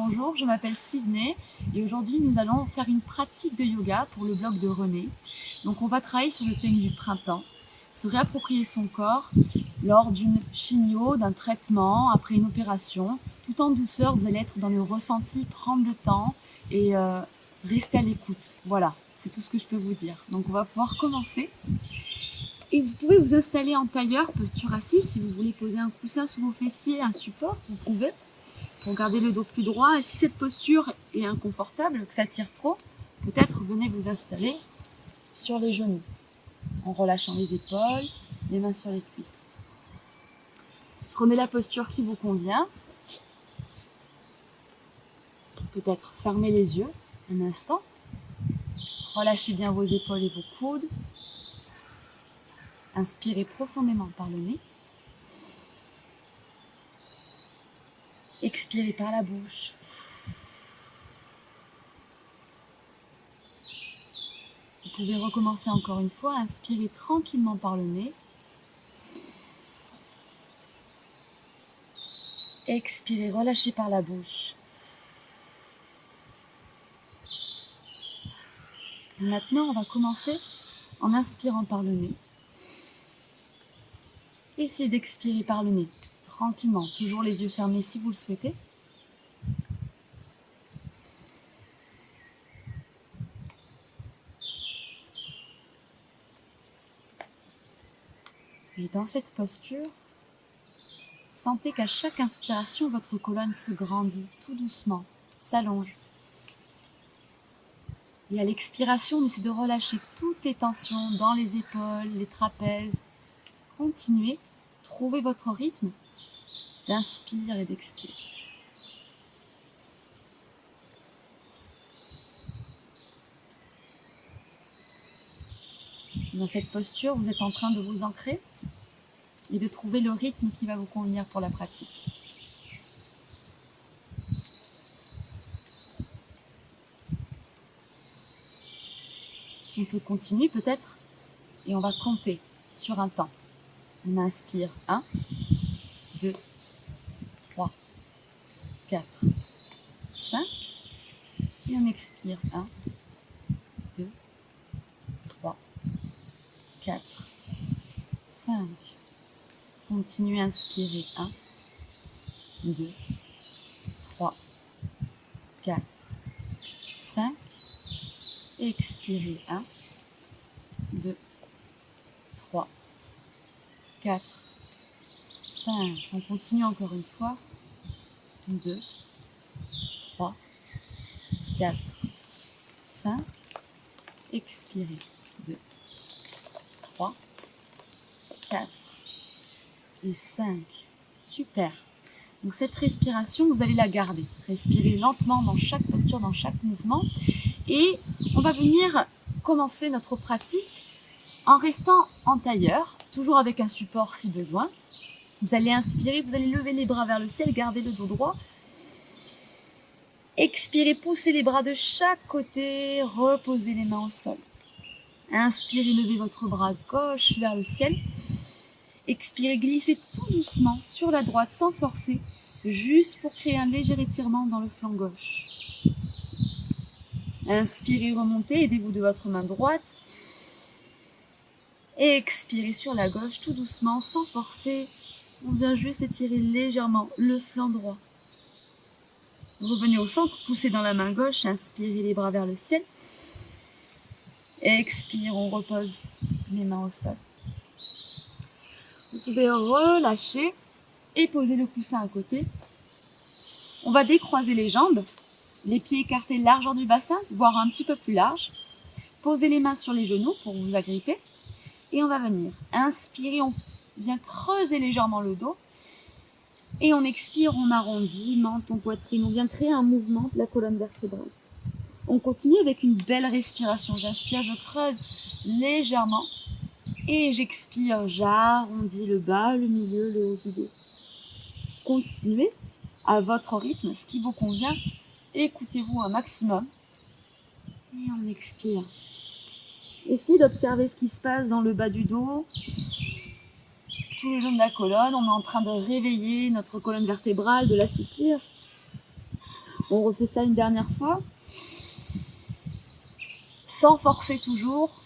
Bonjour, je m'appelle Sydney et aujourd'hui nous allons faire une pratique de yoga pour le blog de René. Donc on va travailler sur le thème du printemps, se réapproprier son corps lors d'une chimio, d'un traitement, après une opération. Tout en douceur, vous allez être dans le ressenti, prendre le temps et rester à l'écoute. Voilà, c'est tout ce que je peux vous dire. Donc on va pouvoir commencer. Et vous pouvez vous installer en tailleur, posture assise. Si vous voulez poser un coussin sous vos fessiers, un support, vous pouvez, pour garder le dos plus droit. Et si cette posture est inconfortable, que ça tire trop, peut-être venez vous installer sur les genoux, en relâchant les épaules, les mains sur les cuisses. Prenez la posture qui vous convient. Peut-être fermez les yeux un instant. Relâchez bien vos épaules et vos coudes. Inspirez profondément par le nez. Expirez par la bouche. Vous pouvez recommencer encore une fois. Inspirez tranquillement par le nez. Expirez, relâchez par la bouche. Et maintenant, on va commencer en inspirant par le nez. Essayez d'expirer par le nez, tranquillement, toujours les yeux fermés si vous le souhaitez. Et dans cette posture, sentez qu'à chaque inspiration, votre colonne se grandit tout doucement, s'allonge. Et à l'expiration, on essaie de relâcher toutes les tensions dans les épaules, les trapèzes. Continuez, trouvez votre rythme d'inspire et d'expire. Dans cette posture, vous êtes en train de vous ancrer et de trouver le rythme qui va vous convenir pour la pratique. On peut continuer peut-être et on va compter sur un temps. On inspire 1, 2, 3, 4, 5 et on expire 1, 2, 3, 4, 5. Continuez à inspirer 1, 2, 3, 4, 5. Expirez 1, 2, 3, 4, 5. On continue encore une fois. 2, 3, 4, 5. Expirez. 2, 3, 4 et 5. Super. Donc cette respiration, vous allez la garder. Respirez lentement dans chaque posture, dans chaque mouvement. Et on va venir commencer notre pratique en restant en tailleur, toujours avec un support si besoin. Vous allez inspirer, vous allez lever les bras vers le ciel, garder le dos droit. Expirez, poussez les bras de chaque côté, reposez les mains au sol. Inspirez, levez votre bras gauche vers le ciel. Expirez, glissez tout doucement sur la droite sans forcer, juste pour créer un léger étirement dans le flanc gauche. Inspirez, remontez, aidez-vous de votre main droite. Et expirez sur la gauche, tout doucement, sans forcer. On vient juste étirer légèrement le flanc droit. Revenez au centre, poussez dans la main gauche, inspirez les bras vers le ciel. Expire, on repose les mains au sol. Vous pouvez relâcher et poser le coussin à côté. On va décroiser les jambes, les pieds écartés largeur du bassin, voire un petit peu plus large. Posez les mains sur les genoux pour vous agripper. Et on va venir inspirer, on vient creuser légèrement le dos. Et on expire, on arrondit, menton, poitrine. On vient créer un mouvement de la colonne vertébrale. On continue avec une belle respiration. J'inspire, je creuse légèrement. Et j'expire, j'arrondis le bas, le milieu, le haut du dos. Continuez à votre rythme, ce qui vous convient. Écoutez-vous un maximum. Et on expire. Essayez d'observer ce qui se passe dans le bas du dos, tout le long de la colonne. On est en train de réveiller notre colonne vertébrale, de l'assouplir. On refait ça une dernière fois. Sans forcer toujours.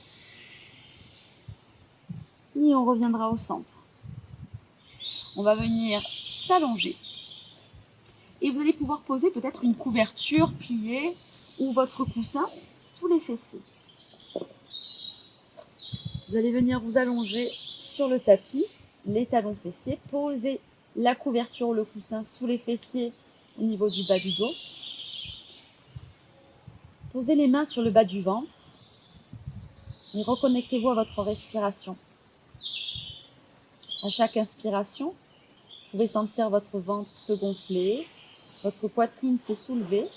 Et on reviendra au centre. On va venir s'allonger. Et vous allez pouvoir poser peut-être une couverture pliée ou votre coussin sous les fessiers. Vous allez venir vous allonger sur le tapis, les talons fessiers, poser la couverture, le coussin sous les fessiers au niveau du bas du dos. Posez les mains sur le bas du ventre et reconnectez-vous à votre respiration. À chaque inspiration, vous pouvez sentir votre ventre se gonfler, votre poitrine se soulever.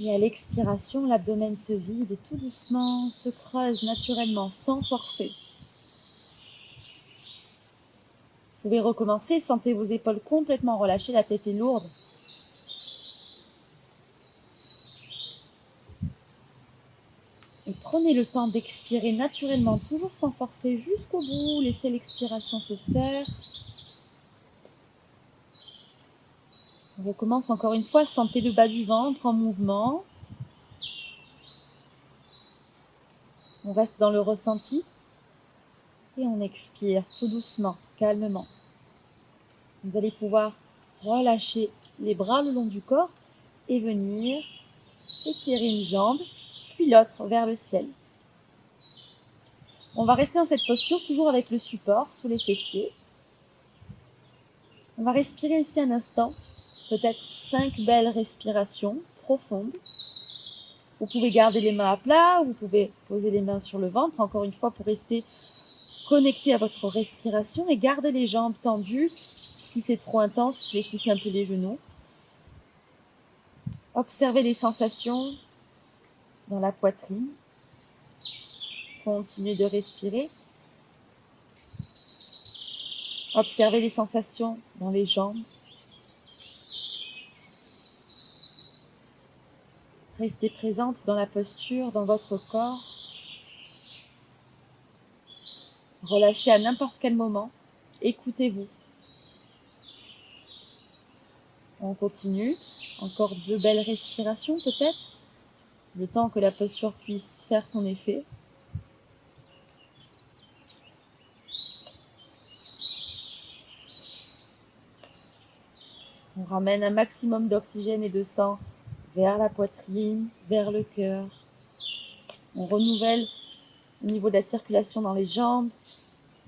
Et à l'expiration, l'abdomen se vide tout doucement, se creuse naturellement, sans forcer. Vous pouvez recommencer, sentez vos épaules complètement relâchées, la tête est lourde. Et prenez le temps d'expirer naturellement, toujours sans forcer, jusqu'au bout. Laissez l'expiration se faire. On recommence encore une fois, sentez le bas du ventre en mouvement. On reste dans le ressenti. Et on expire tout doucement, calmement. Vous allez pouvoir relâcher les bras le long du corps et venir étirer une jambe, puis l'autre vers le ciel. On va rester dans cette posture, toujours avec le support sous les fessiers. On va respirer ici un instant, peut-être 5 belles respirations profondes. Vous pouvez garder les mains à plat, vous pouvez poser les mains sur le ventre, encore une fois pour rester connecté à votre respiration et garder les jambes tendues. Si c'est trop intense, fléchissez un peu les genoux. Observez les sensations dans la poitrine. Continuez de respirer. Observez les sensations dans les jambes. Restez présente dans la posture, dans votre corps. Relâchez à n'importe quel moment. Écoutez-vous. On continue. Encore 2 belles respirations peut-être. Le temps que la posture puisse faire son effet. On ramène un maximum d'oxygène et de sang vers la poitrine, vers le cœur. On renouvelle au niveau de la circulation dans les jambes.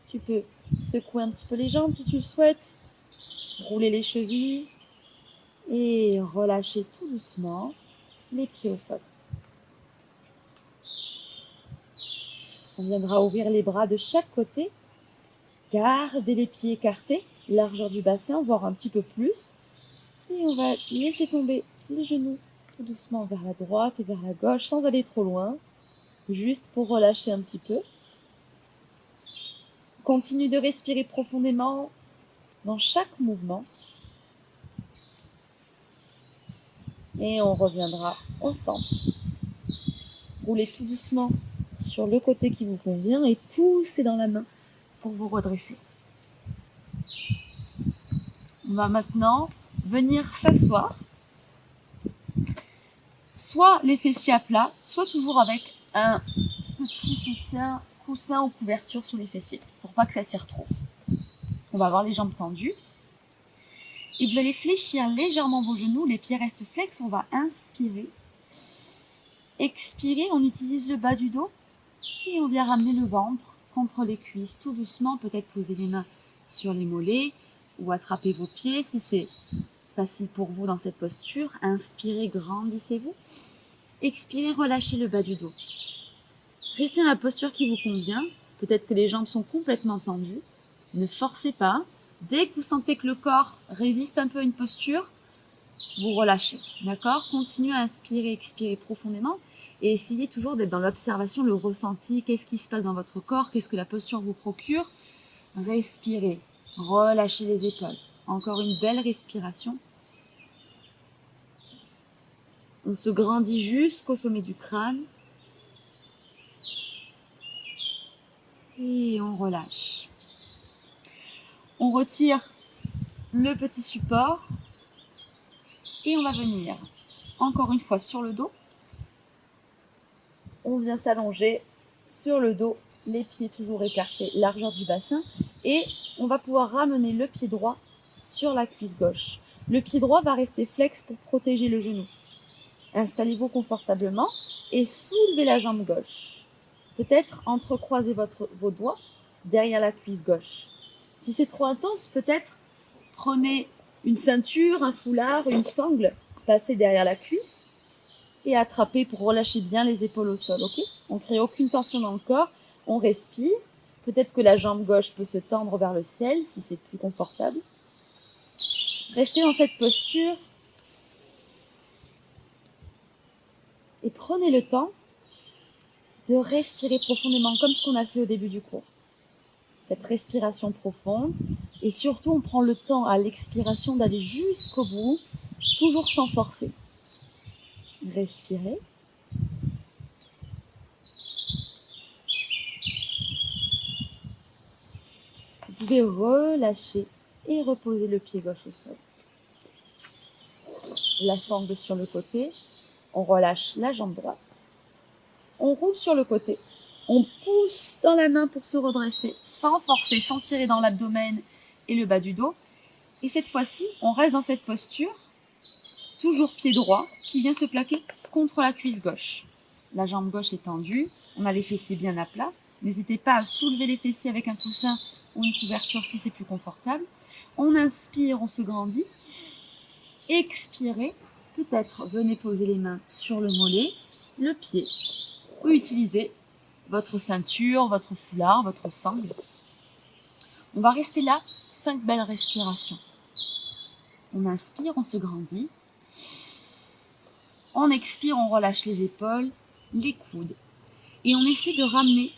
Tu peux secouer un petit peu les jambes si tu le souhaites. Rouler les chevilles. Et relâcher tout doucement les pieds au sol. On viendra ouvrir les bras de chaque côté. Gardez les pieds écartés, largeur du bassin, voire un petit peu plus. Et on va laisser tomber les genoux tout doucement vers la droite et vers la gauche, sans aller trop loin, juste pour relâcher un petit peu. Continue de respirer profondément dans chaque mouvement. Et on reviendra au centre. Roulez tout doucement sur le côté qui vous convient et poussez dans la main pour vous redresser. On va maintenant venir s'asseoir, soit les fessiers à plat, soit toujours avec un petit soutien, coussin ou couverture sous les fessiers, pour pas que ça tire trop. On va avoir les jambes tendues. Et vous allez fléchir légèrement vos genoux, les pieds restent flex, on va inspirer. Expirer, on utilise le bas du dos et on vient ramener le ventre contre les cuisses, tout doucement, peut-être poser les mains sur les mollets ou attraper vos pieds si c'est facile pour vous dans cette posture. Inspirez, grandissez-vous. Expirez, relâchez le bas du dos. Restez dans la posture qui vous convient. Peut-être que les jambes sont complètement tendues. Ne forcez pas. Dès que vous sentez que le corps résiste un peu à une posture, vous relâchez. D'accord ? Continuez à inspirer, expirer profondément et essayez toujours d'être dans l'observation, le ressenti. Qu'est-ce qui se passe dans votre corps ? Qu'est-ce que la posture vous procure ? Respirez. Relâchez les épaules. Encore une belle respiration. On se grandit jusqu'au sommet du crâne. Et on relâche. On retire le petit support et on va venir encore une fois sur le dos. On vient s'allonger sur le dos, les pieds toujours écartés, largeur du bassin, et on va pouvoir ramener le pied droit sur la cuisse gauche. Le pied droit va rester flex pour protéger le genou. Installez-vous confortablement et soulevez la jambe gauche. Peut-être entrecroisez vos doigts derrière la cuisse gauche. Si c'est trop intense, peut-être prenez une ceinture, un foulard, une sangle, passez derrière la cuisse et attrapez pour relâcher bien les épaules au sol, ok? On ne crée aucune tension dans le corps, on respire. Peut-être que la jambe gauche peut se tendre vers le ciel si c'est plus confortable. Restez dans cette posture et prenez le temps de respirer profondément comme ce qu'on a fait au début du cours. Cette respiration profonde et surtout on prend le temps à l'expiration d'aller jusqu'au bout, toujours sans forcer. Respirez. Vous pouvez relâcher et reposer le pied gauche au sol. La sangle sur le côté, on relâche la jambe droite. On roule sur le côté. On pousse dans la main pour se redresser, sans forcer, sans tirer dans l'abdomen et le bas du dos. Et cette fois-ci, on reste dans cette posture, toujours pied droit, qui vient se plaquer contre la cuisse gauche. La jambe gauche est tendue, on a les fessiers bien à plat. N'hésitez pas à soulever les fessiers avec un coussin ou une couverture si c'est plus confortable. On inspire, on se grandit. Expirez, peut-être venez poser les mains sur le mollet, le pied, ou utilisez votre ceinture, votre foulard, votre sangle. On va rester là, 5 belles respirations. On inspire, on se grandit. On expire, on relâche les épaules, les coudes. Et on essaie de ramener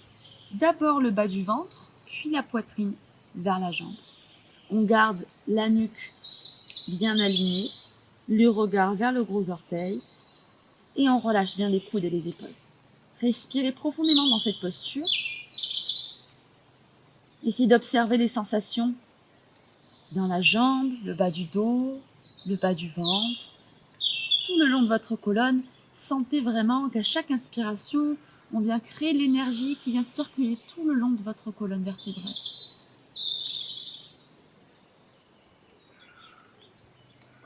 d'abord le bas du ventre, puis la poitrine vers la jambe. On garde la nuque bien alignée, le regard vers le gros orteil, et on relâche bien les coudes et les épaules. Respirez profondément dans cette posture. Essayez d'observer les sensations dans la jambe, le bas du dos, le bas du ventre, tout le long de votre colonne. Sentez vraiment qu'à chaque inspiration, on vient créer l'énergie qui vient circuler tout le long de votre colonne vertébrale.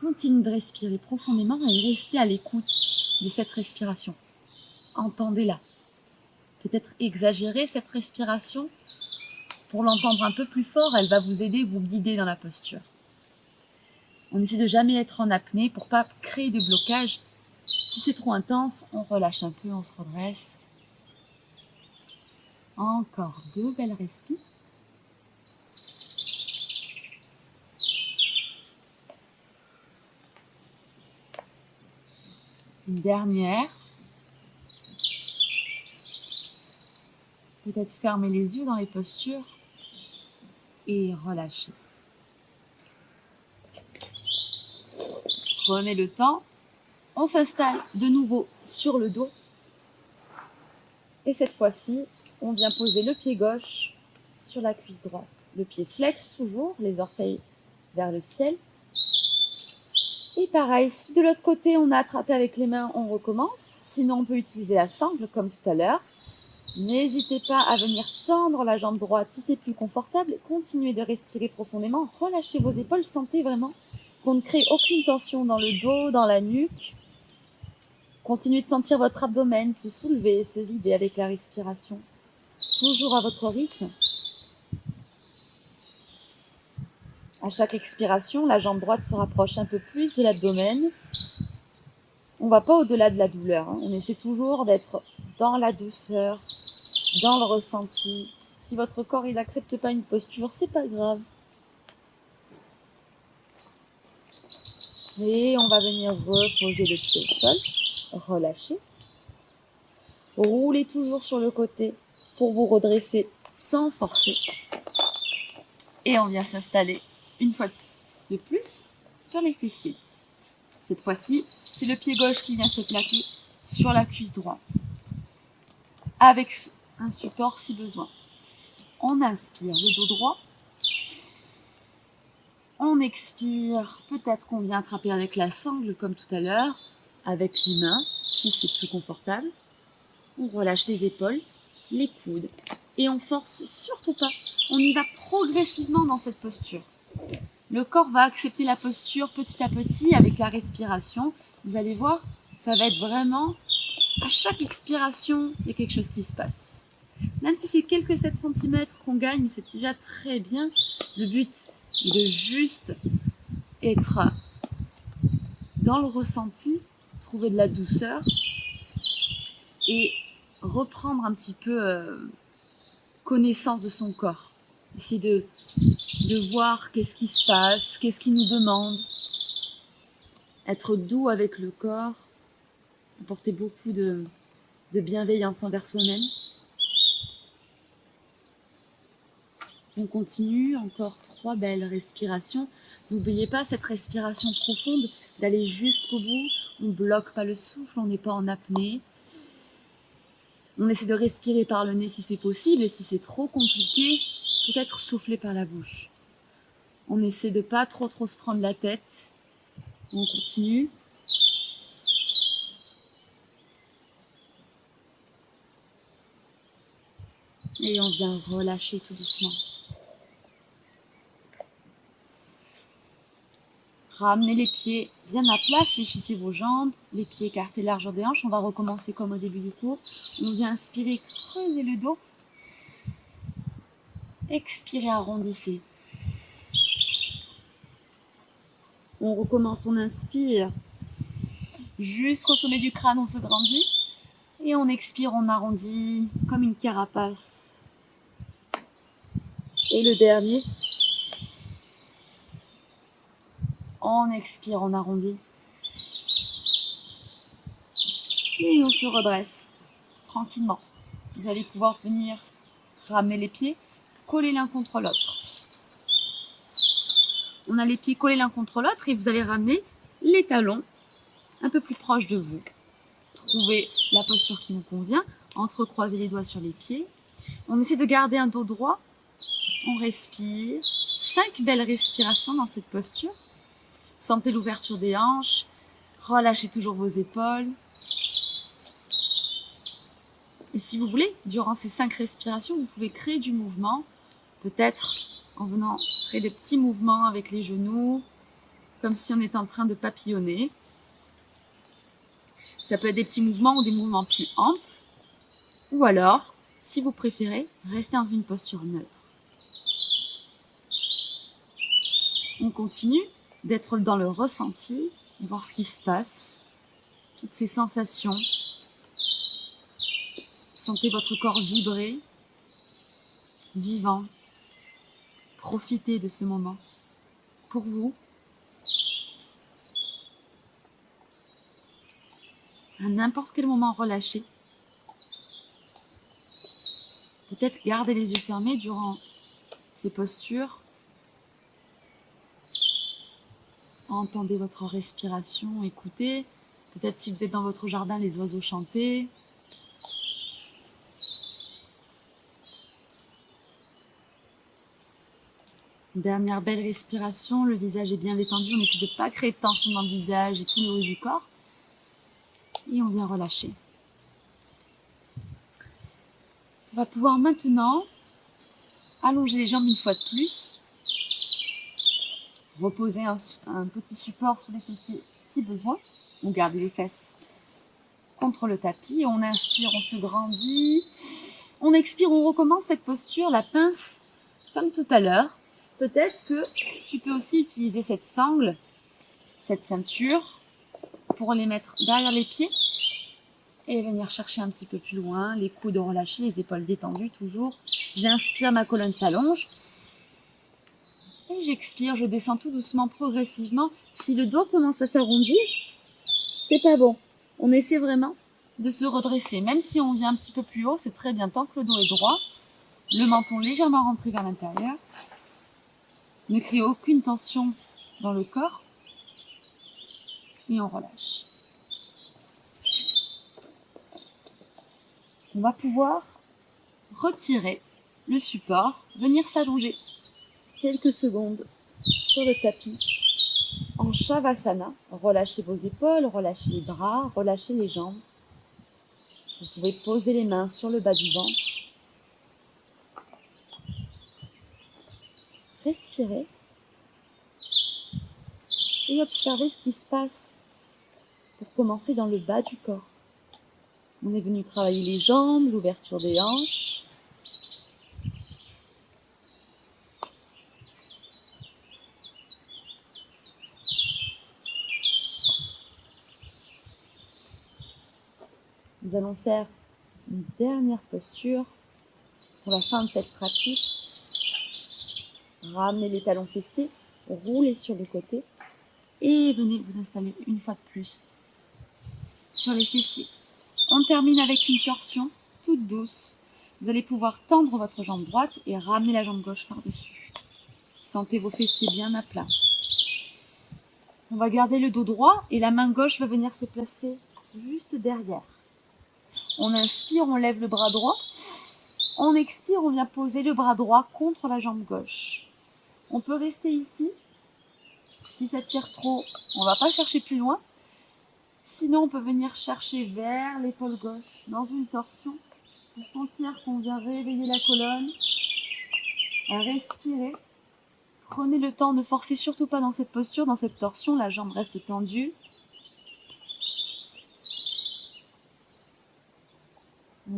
Continuez de respirer profondément et restez à l'écoute de cette respiration. Entendez-la. Peut-être exagérer cette respiration pour l'entendre un peu plus fort, elle va vous aider, vous guider dans la posture. On essaie de jamais être en apnée pour pas créer de blocage. Si c'est trop intense, on relâche un peu, on se redresse. Encore 2 belles respires. Une dernière. Peut-être fermer les yeux dans les postures et relâcher. Prenez le temps. On s'installe de nouveau sur le dos. Et cette fois-ci, on vient poser le pied gauche sur la cuisse droite. Le pied flex toujours, les orteils vers le ciel. Et pareil, si de l'autre côté on a attrapé avec les mains, on recommence. Sinon, on peut utiliser la sangle comme tout à l'heure. N'hésitez pas à venir tendre la jambe droite si c'est plus confortable. Continuez de respirer profondément. Relâchez vos épaules. Sentez vraiment qu'on ne crée aucune tension dans le dos, dans la nuque. Continuez de sentir votre abdomen se soulever, se vider avec la respiration. Toujours à votre rythme. À chaque expiration, la jambe droite se rapproche un peu plus de l'abdomen. On ne va pas au-delà de la douleur. On essaie toujours d'être dans la douceur, dans le ressenti. Si votre corps n'accepte pas une posture, c'est pas grave. Et on va venir reposer le pied au sol, relâcher. Roulez toujours sur le côté pour vous redresser sans forcer. Et on vient s'installer une fois de plus sur les fessiers. Cette fois-ci, c'est le pied gauche qui vient se plaquer sur la cuisse droite, avec un support si besoin. On inspire le dos droit. On expire, peut-être qu'on vient attraper avec la sangle comme tout à l'heure, avec les mains, si c'est plus confortable. On relâche les épaules, les coudes, et on force surtout pas. On y va progressivement dans cette posture. Le corps va accepter la posture petit à petit avec la respiration. Vous allez voir, ça va être vraiment, à chaque expiration, il y a quelque chose qui se passe. Même si c'est quelques 7 cm qu'on gagne, c'est déjà très bien. Le but est de juste être dans le ressenti, trouver de la douceur et reprendre un petit peu connaissance de son corps. Essayer de voir qu'est-ce qui se passe, qu'est-ce qu'il nous demande. Être doux avec le corps, apporter beaucoup de bienveillance envers soi-même. On continue, encore 3 belles respirations. N'oubliez pas cette respiration profonde, d'aller jusqu'au bout. On ne bloque pas le souffle, on n'est pas en apnée. On essaie de respirer par le nez si c'est possible, et si c'est trop compliqué, peut-être souffler par la bouche. On essaie de pas trop se prendre la tête. On continue. Et on vient relâcher tout doucement. Ramenez les pieds bien à plat, fléchissez vos jambes, les pieds écartés largeur des hanches. On va recommencer comme au début du cours. On vient inspirer, creusez le dos. Expirez, arrondissez. On recommence, on inspire. Jusqu'au sommet du crâne, on se grandit. Et on expire, on arrondit comme une carapace. Et le dernier. On expire, on arrondit. Et on se redresse tranquillement. Vous allez pouvoir venir ramener les pieds, coller l'un contre l'autre. On a les pieds collés l'un contre l'autre et vous allez ramener les talons un peu plus proches de vous. Trouvez la posture qui vous convient, entrecroisez les doigts sur les pieds. On essaie de garder un dos droit. On respire. 5 belles respirations dans cette posture. Sentez l'ouverture des hanches. Relâchez toujours vos épaules. Et si vous voulez, durant ces 5 respirations, vous pouvez créer du mouvement. Peut-être en venant créer des petits mouvements avec les genoux, comme si on était en train de papillonner. Ça peut être des petits mouvements ou des mouvements plus amples. Ou alors, si vous préférez, restez dans une posture neutre. On continue d'être dans le ressenti, de voir ce qui se passe, toutes ces sensations. Sentez votre corps vibrer, vivant. Profitez de ce moment pour vous. À n'importe quel moment, relâchez. Peut-être gardez les yeux fermés durant ces postures. Entendez votre respiration, écoutez. Peut-être si vous êtes dans votre jardin, les oiseaux chanter. Dernière belle respiration, le visage est bien détendu. On essaie de ne pas créer de tension dans le visage et tout le haut du corps. Et on vient relâcher. On va pouvoir maintenant allonger les jambes une fois de plus. Reposer un petit support sous les fessiers si besoin. On garde les fesses contre le tapis. On inspire, on se grandit. On expire, on recommence cette posture, la pince, comme tout à l'heure. Peut-être que tu peux aussi utiliser cette sangle, cette ceinture, pour les mettre derrière les pieds et venir chercher un petit peu plus loin, les coudes relâchés, les épaules détendues toujours. J'inspire, ma colonne s'allonge. Et j'expire, je descends tout doucement, progressivement. Si le dos commence à s'arrondir, c'est pas bon. On essaie vraiment de se redresser. Même si on vient un petit peu plus haut, c'est très bien. Tant que le dos est droit, le menton légèrement rentré vers l'intérieur. Ne créez aucune tension dans le corps. Et on relâche. On va pouvoir retirer le support, venir s'allonger quelques secondes sur le tapis en Shavasana. Relâchez vos épaules, relâchez les bras, relâchez les jambes. Vous pouvez poser les mains sur le bas du ventre. Respirez et observez ce qui se passe pour commencer dans le bas du corps. On est venu travailler les jambes, l'ouverture des hanches. Nous allons faire une dernière posture pour la fin de cette pratique. Ramenez les talons fessiers, roulez sur le côté et venez vous installer une fois de plus sur les fessiers. On termine avec une torsion toute douce. Vous allez pouvoir tendre votre jambe droite et ramener la jambe gauche par-dessus. Sentez vos fessiers bien à plat. On va garder le dos droit et la main gauche va venir se placer juste derrière. On inspire, on lève le bras droit. On expire, on vient poser le bras droit contre la jambe gauche. On peut rester ici. Si ça tire trop, on ne va pas chercher plus loin. Sinon, on peut venir chercher vers l'épaule gauche, dans une torsion, pour sentir qu'on vient réveiller la colonne. Respirez. Prenez le temps, ne forcez surtout pas dans cette posture, dans cette torsion, la jambe reste tendue.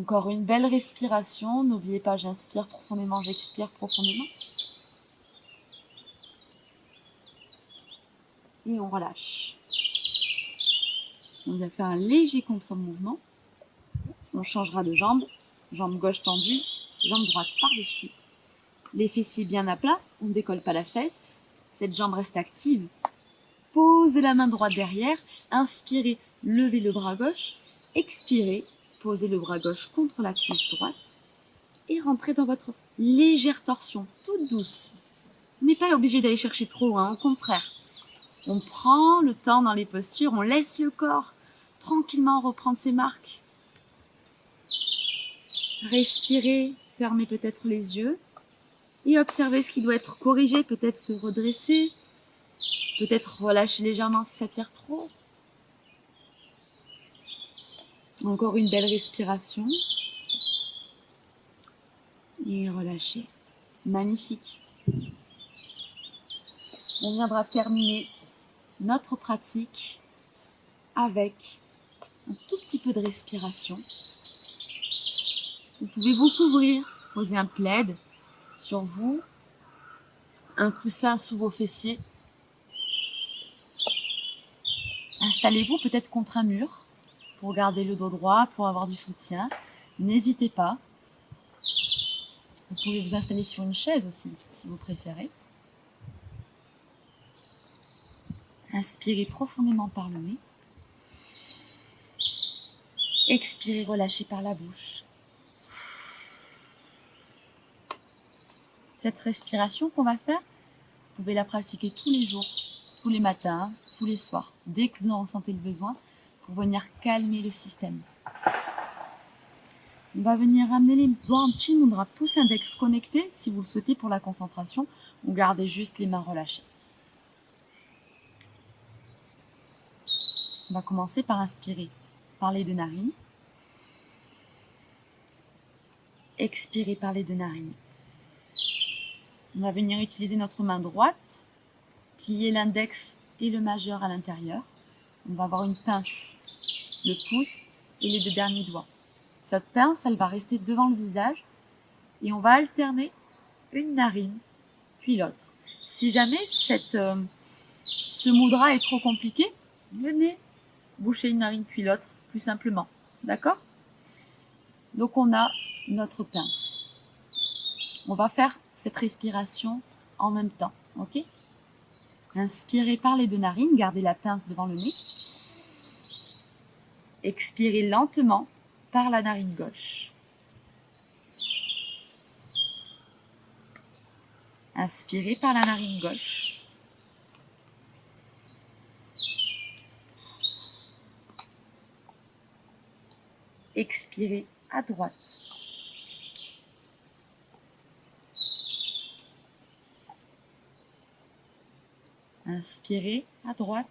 Encore une belle respiration. N'oubliez pas, j'inspire profondément, j'expire profondément. Et on relâche. On vient faire un léger contre-mouvement. On changera de jambe. Jambe gauche tendue, jambe droite par-dessus. Les fessiers bien à plat, on ne décolle pas la fesse. Cette jambe reste active. Posez la main droite derrière. Inspirez, levez le bras gauche. Expirez, posez le bras gauche contre la cuisse droite. Et rentrez dans votre légère torsion, toute douce. On n'est pas obligé d'aller chercher trop loin, au contraire. On prend le temps dans les postures, on laisse le corps tranquillement reprendre ses marques. Respirez, fermez peut-être les yeux et observez ce qui doit être corrigé, peut-être se redresser, peut-être relâcher légèrement si ça tire trop. Encore une belle respiration et relâchez. Magnifique. On viendra terminer notre pratique avec un tout petit peu de respiration. Vous pouvez vous couvrir, poser un plaid sur vous, un coussin sous vos fessiers. Installez-vous peut-être contre un mur pour garder le dos droit, pour avoir du soutien. N'hésitez pas. Vous pouvez vous installer sur une chaise aussi, si vous préférez. Inspirez profondément par le nez. Expirez, relâchez par la bouche. Cette respiration qu'on va faire, vous pouvez la pratiquer tous les jours, tous les matins, tous les soirs, dès que vous en ressentez le besoin, pour venir calmer le système. On va venir amener les doigts en Chin Mudra, pouce index connecté, si vous le souhaitez pour la concentration, ou gardez juste les mains relâchées. On va commencer par inspirer par les deux narines. Expirer par les deux narines. On va venir utiliser notre main droite, plier l'index et le majeur à l'intérieur. On va avoir une pince, le pouce et les deux derniers doigts. Cette pince, elle va rester devant le visage et on va alterner une narine puis l'autre. Si jamais ce mudra est trop compliqué, venez boucher une narine puis l'autre plus simplement. D'accord? Donc on a notre pince. On va faire cette respiration en même temps. Ok? Inspirez par les deux narines, gardez la pince devant le nez. Expirez lentement par la narine gauche. Inspirez par la narine gauche. Expirez à droite. Inspirez à droite.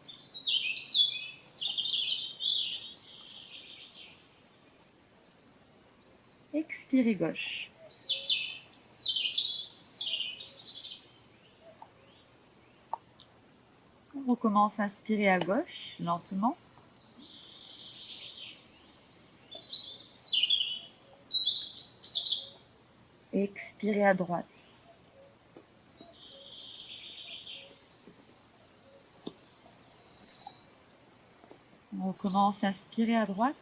Expirez gauche. On recommence à inspirer à gauche, lentement. Expirez à droite. On recommence à inspirer à droite.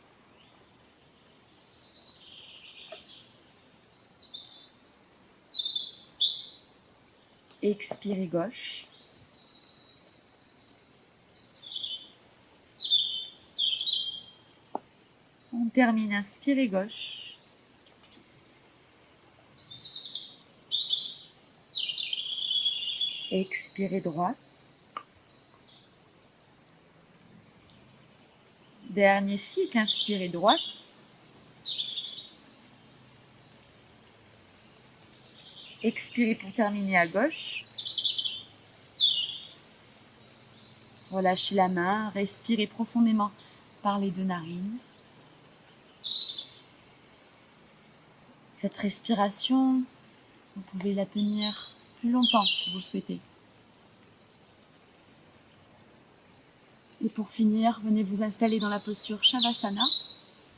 Expirez gauche. On termine, inspirez gauche. Expirez droite. Dernier cycle, inspirez droite. Expirez pour terminer à gauche. Relâchez la main, respirez profondément par les 2 narines. Cette respiration, vous pouvez la tenir plus longtemps si vous le souhaitez. Et pour finir, venez vous installer dans la posture Shavasana.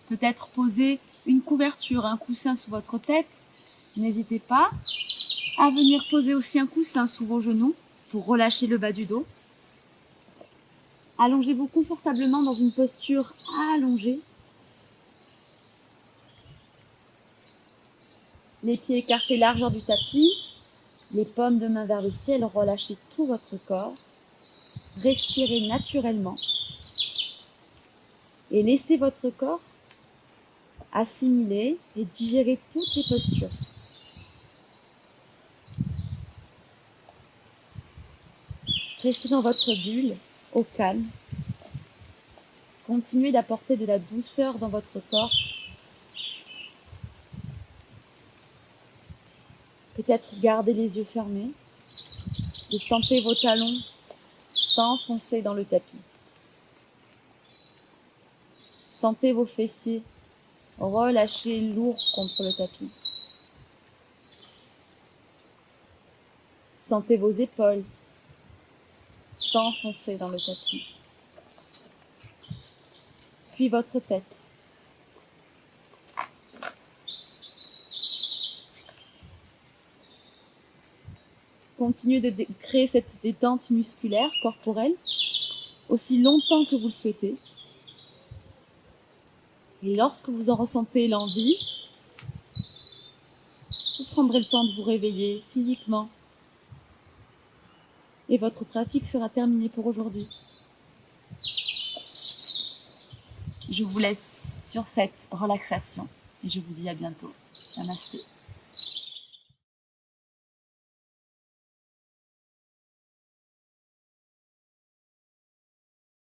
Peut-être poser une couverture, un coussin sous votre tête. N'hésitez pas à venir poser aussi un coussin sous vos genoux pour relâcher le bas du dos. Allongez-vous confortablement dans une posture allongée. Les pieds écartés largeur du tapis, les paumes de main vers le ciel, relâchez tout votre corps. Respirez naturellement et laissez votre corps assimiler et digérer toutes les postures. Restez dans votre bulle, au calme. Continuez d'apporter de la douceur dans votre corps. Peut-être gardez les yeux fermés et sentez vos talons s'enfoncer dans le tapis. Sentez vos fessiers relâcher lourd contre le tapis. Sentez vos épaules s'enfoncer dans le tapis. Puis votre tête. Continuez de créer cette détente musculaire, corporelle, aussi longtemps que vous le souhaitez. Et lorsque vous en ressentez l'envie, vous prendrez le temps de vous réveiller physiquement. Et votre pratique sera terminée pour aujourd'hui. Je vous laisse sur cette relaxation et je vous dis à bientôt. Namasté.